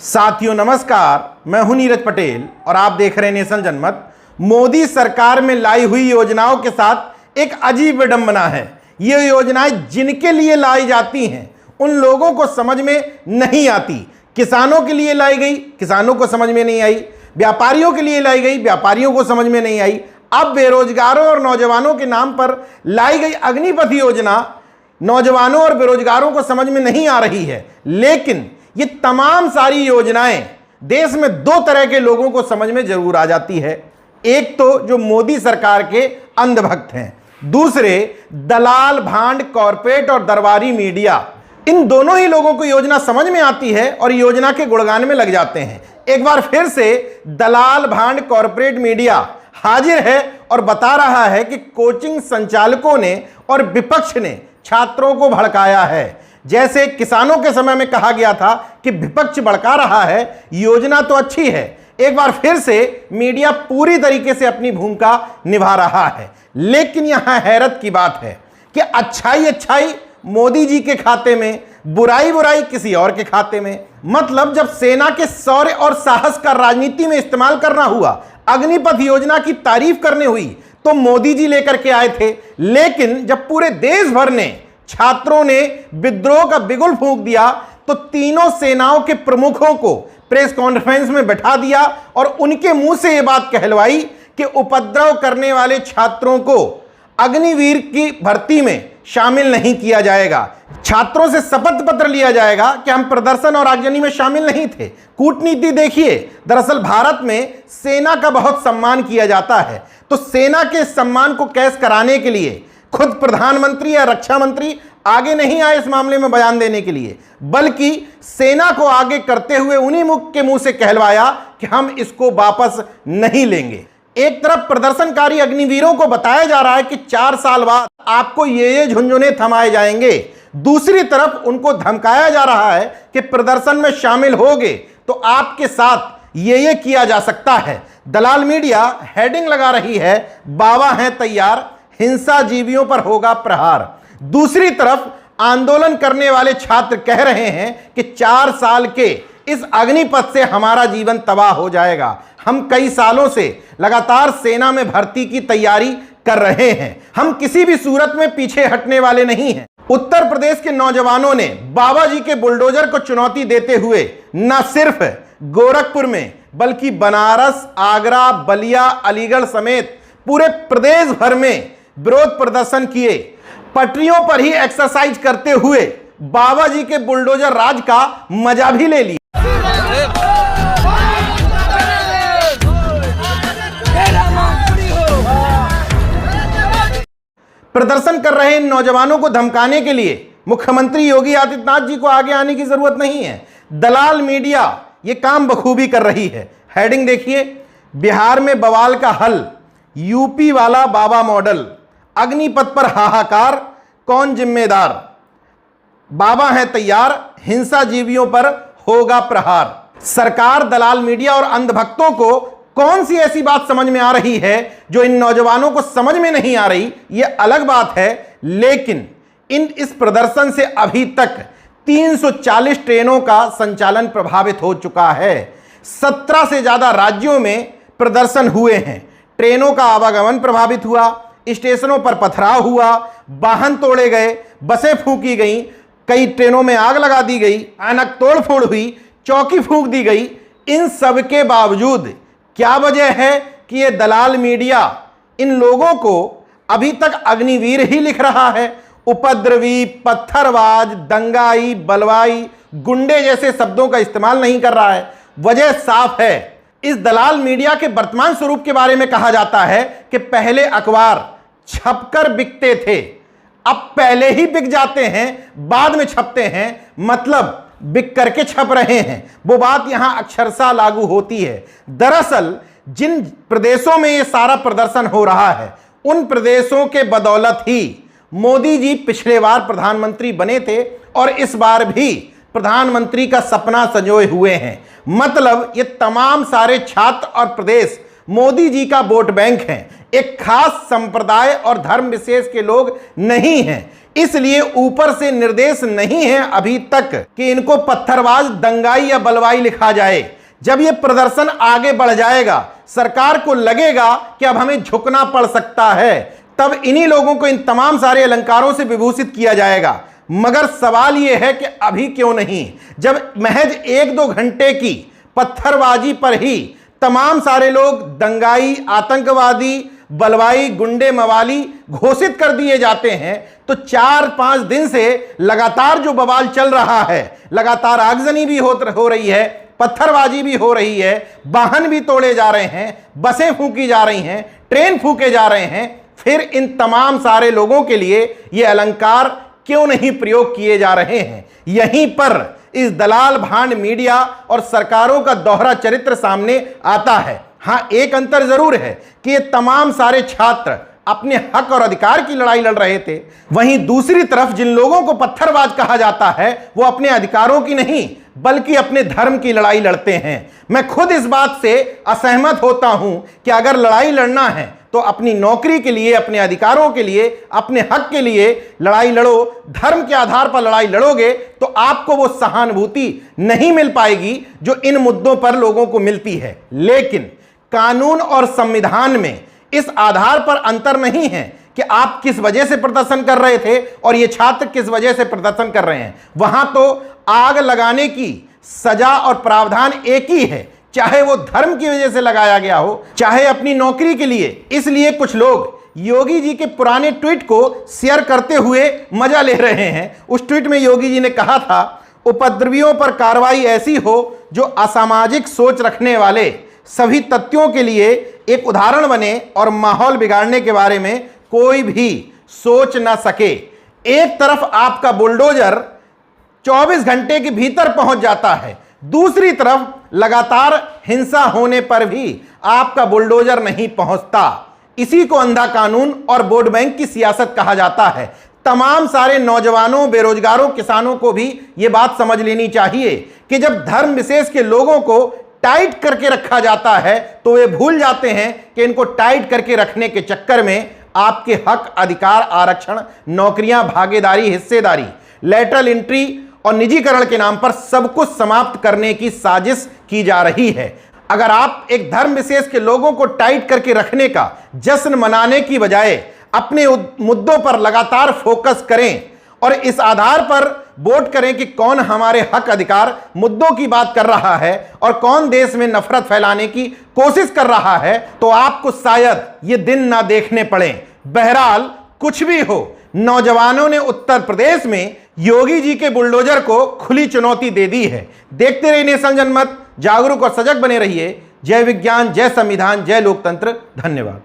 साथियों नमस्कार, मैं हूं नीरज पटेल और आप देख रहे हैं नेशन जनमत। मोदी सरकार में लाई हुई योजनाओं के साथ एक अजीब विडंबना है। ये योजनाएं जिनके लिए लाई जाती हैं उन लोगों को समझ में नहीं आती। किसानों के लिए लाई गई, किसानों को समझ में नहीं आई। व्यापारियों के लिए लाई गई, व्यापारियों को समझ में नहीं आई। अब बेरोजगारों और नौजवानों के नाम पर लाई गई अग्निपथ योजना नौजवानों और बेरोजगारों को समझ में नहीं आ रही है। लेकिन ये तमाम सारी योजनाएं देश में दो तरह के लोगों को समझ में जरूर आ जाती है। एक तो जो मोदी सरकार के अंधभक्त हैं, दूसरे दलाल, भांड, कॉरपोरेट और दरबारी मीडिया। इन दोनों ही लोगों को योजना समझ में आती है और योजना के गुणगान में लग जाते हैं। एक बार फिर से दलाल, भांड, कॉरपोरेट मीडिया हाजिर है और बता रहा है कि कोचिंग संचालकों ने और विपक्ष ने छात्रों को भड़काया है। जैसे किसानों के समय में कहा गया था कि विपक्ष भड़का रहा है, योजना तो अच्छी है। एक बार फिर से मीडिया पूरी तरीके से अपनी भूमिका निभा रहा है। लेकिन यहां हैरत की बात है कि अच्छाई अच्छाई मोदी जी के खाते में, बुराई बुराई किसी और के खाते में। मतलब जब सेना के शौर्य और साहस का राजनीति में इस्तेमाल करना हुआ, अग्निपथ योजना की तारीफ करने हुई तो मोदी जी लेकर के आए थे। लेकिन जब पूरे देश भर ने, छात्रों ने विद्रोह का बिगुल फूंक दिया तो तीनों सेनाओं के प्रमुखों को प्रेस कॉन्फ्रेंस में बैठा दिया और उनके मुंह से यह बात कहलवाई कि उपद्रव करने वाले छात्रों को अग्निवीर की भर्ती में शामिल नहीं किया जाएगा। छात्रों से शपथ पत्र लिया जाएगा कि हम प्रदर्शन और आगजनी में शामिल नहीं थे। कूटनीति देखिए, दरअसल भारत में सेना का बहुत सम्मान किया जाता है, तो सेना के सम्मान को कैश कराने के लिए खुद प्रधानमंत्री या रक्षा मंत्री आगे नहीं आए इस मामले में बयान देने के लिए, बल्कि सेना को आगे करते हुए उन्हीं मुख के मुंह से कहलवाया कि हम इसको वापस नहीं लेंगे। एक तरफ प्रदर्शनकारी अग्निवीरों को बताया जा रहा है कि 4 साल बाद आपको ये झुंझुने थमाए जाएंगे। दूसरी तरफ उनको धमकाया जा रहा है कि प्रदर्शन में शामिल होगे तो आपके साथ ये किया जा सकता है। दलाल मीडिया हेडिंग लगा रही है, बाबा हैं तैयार, हिंसा जीवियों पर होगा प्रहार। दूसरी तरफ आंदोलन करने वाले छात्र कह रहे हैं कि 4 साल के इस अग्निपथ से हमारा जीवन तबाह हो जाएगा। हम कई सालों से लगातार सेना में भर्ती की तैयारी कर रहे हैं, हम किसी भी सूरत में पीछे हटने वाले नहीं हैं। उत्तर प्रदेश के नौजवानों ने बाबा जी के बुलडोजर को चुनौती देते हुए न सिर्फ गोरखपुर में बल्कि बनारस, आगरा, बलिया, अलीगढ़ समेत पूरे प्रदेश भर में विरोध प्रदर्शन किए। पटरियों पर ही एक्सरसाइज करते हुए बाबा जी के बुलडोजर राज का मजा भी ले लिया। प्रदर्शन कर रहे इन नौजवानों को धमकाने के लिए मुख्यमंत्री योगी आदित्यनाथ जी को आगे आने की जरूरत नहीं है। दलाल मीडिया ये काम बखूबी कर रही है। हेडिंग देखिए, बिहार में बवाल का हल, यूपी वाला बाबा मॉडल, अग्निपथ पर हाहाकार, कौन जिम्मेदार, बाबा हैं तैयार, हिंसा जीवियों पर होगा प्रहार। सरकार, दलाल मीडिया और अंधभक्तों को कौन सी ऐसी बात समझ में आ रही है जो इन नौजवानों को समझ में नहीं आ रही, यह अलग बात है। लेकिन इस प्रदर्शन से अभी तक 340 ट्रेनों का संचालन प्रभावित हो चुका है। 17 से ज्यादा राज्यों में प्रदर्शन हुए हैं। ट्रेनों का आवागमन प्रभावित हुआ, स्टेशनों पर पथराव हुआ, वाहन तोड़े गए, बसें फूंकी गई, कई ट्रेनों में आग लगा दी गई, भयानक तोड़फोड़ हुई, चौकी फूंक दी गई। इन सब के बावजूद क्या वजह है कि ये दलाल मीडिया इन लोगों को अभी तक अग्निवीर ही लिख रहा है? उपद्रवी, पत्थरबाज, दंगाई, बलवाई, गुंडे जैसे शब्दों का इस्तेमाल नहीं कर रहा है। वजह साफ है। इस दलाल मीडिया के वर्तमान स्वरूप के बारे में कहा जाता है कि पहले अखबार छपकर बिकते थे, अब पहले ही बिक जाते हैं, बाद में छपते हैं। मतलब बिक करके छप रहे हैं। वो बात यहां अक्षरशः लागू होती है। दरअसल जिन प्रदेशों में यह सारा प्रदर्शन हो रहा है, उन प्रदेशों के बदौलत ही मोदी जी पिछले बार प्रधानमंत्री बने थे और इस बार भी प्रधानमंत्री का सपना संजोए हुए हैं। मतलब ये तमाम सारे छात्र और प्रदेश मोदी जी का वोट बैंक हैं। एक खास संप्रदाय और धर्म विशेष के लोग नहीं हैं, इसलिए ऊपर से निर्देश नहीं है अभी तक कि इनको पत्थरबाज, दंगाई या बलवाई लिखा जाए। जब यह प्रदर्शन आगे बढ़ जाएगा, सरकार को लगेगा कि अब हमें झुकना पड़ सकता है, तब इन्हीं लोगों को इन तमाम सारे अलंकारों से विभूषित किया जाएगा। मगर सवाल यह है कि अभी क्यों नहीं, जब महज 1-2 घंटे की पत्थरबाजी पर ही तमाम सारे लोग दंगाई, आतंकवादी, बलवाई, गुंडे, मवाली घोषित कर दिए जाते हैं, तो 4-5 दिन से लगातार जो बवाल चल रहा है, लगातार आगजनी भी हो रही है, पत्थरबाजी भी हो रही है, वाहन भी तोड़े जा रहे हैं, बसें फूंकी जा रही हैं, ट्रेन फूंके जा रहे हैं, फिर इन तमाम सारे लोगों के लिए ये अलंकार क्यों नहीं प्रयोग किए जा रहे हैं? यहीं पर इस दलाल भांड मीडिया और सरकारों का दोहरा चरित्र सामने आता है। हाँ, एक अंतर जरूर है कि ये तमाम सारे छात्र अपने हक और अधिकार की लड़ाई लड़ रहे थे, वहीं दूसरी तरफ जिन लोगों को पत्थरबाज कहा जाता है वो अपने अधिकारों की नहीं बल्कि अपने धर्म की लड़ाई लड़ते हैं। मैं खुद इस बात से असहमत होता हूं कि अगर लड़ाई लड़ना है तो अपनी नौकरी के लिए, अपने अधिकारों के लिए, अपने हक के लिए लड़ाई लड़ो। धर्म के आधार पर लड़ाई लड़ोगे तो आपको वो सहानुभूति नहीं मिल पाएगी जो इन मुद्दों पर लोगों को मिलती है। लेकिन कानून और संविधान में इस आधार पर अंतर नहीं है कि आप किस वजह से प्रदर्शन कर रहे थे और ये छात्र किस वजह से प्रदर्शन कर रहे हैं। वहां तो आग लगाने की सजा और प्रावधान एक ही है, चाहे वो धर्म की वजह से लगाया गया हो, चाहे अपनी नौकरी के लिए। इसलिए कुछ लोग योगी जी के पुराने ट्वीट को शेयर करते हुए मजा ले रहे हैं। उस ट्वीट में योगी जी ने कहा था, उपद्रवियों पर कार्रवाई ऐसी हो जो असामाजिक सोच रखने वाले सभी तथ्यों के लिए एक उदाहरण बने और माहौल बिगाड़ने के बारे में कोई भी सोच ना सके। एक तरफ आपका बुलडोजर 24 घंटे के भीतर पहुंच जाता है, दूसरी तरफ लगातार हिंसा होने पर भी आपका बुलडोजर नहीं पहुंचता। इसी को अंधा कानून और वोट बैंक की सियासत कहा जाता है। तमाम सारे नौजवानों, बेरोजगारों, किसानों को भी यह बात समझ लेनी चाहिए कि जब धर्म विशेष के लोगों को टाइट करके रखा जाता है तो वे भूल जाते हैं कि इनको टाइट करके रखने के चक्कर में आपके हक, अधिकार, आरक्षण, नौकरियां, भागीदारी, हिस्सेदारी, लेटरल एंट्री और निजीकरण के नाम पर सब कुछ समाप्त करने की साजिश की जा रही है। अगर आप एक धर्म विशेष के लोगों को टाइट करके रखने का जश्न मनाने की बजाय अपने मुद्दों पर लगातार फोकस करें और इस आधार पर वोट करें कि कौन हमारे हक, अधिकार, मुद्दों की बात कर रहा है और कौन देश में नफरत फैलाने की कोशिश कर रहा है, तो आपको शायद ये दिन ना देखने पड़े। बहरहाल कुछ भी हो, नौजवानों ने उत्तर प्रदेश में योगी जी के बुलडोजर को खुली चुनौती दे दी है। देखते रहिए नेशन जनमत, जागरूक और सजग बने रहिए। जय विज्ञान, जय संविधान, जय लोकतंत्र। धन्यवाद।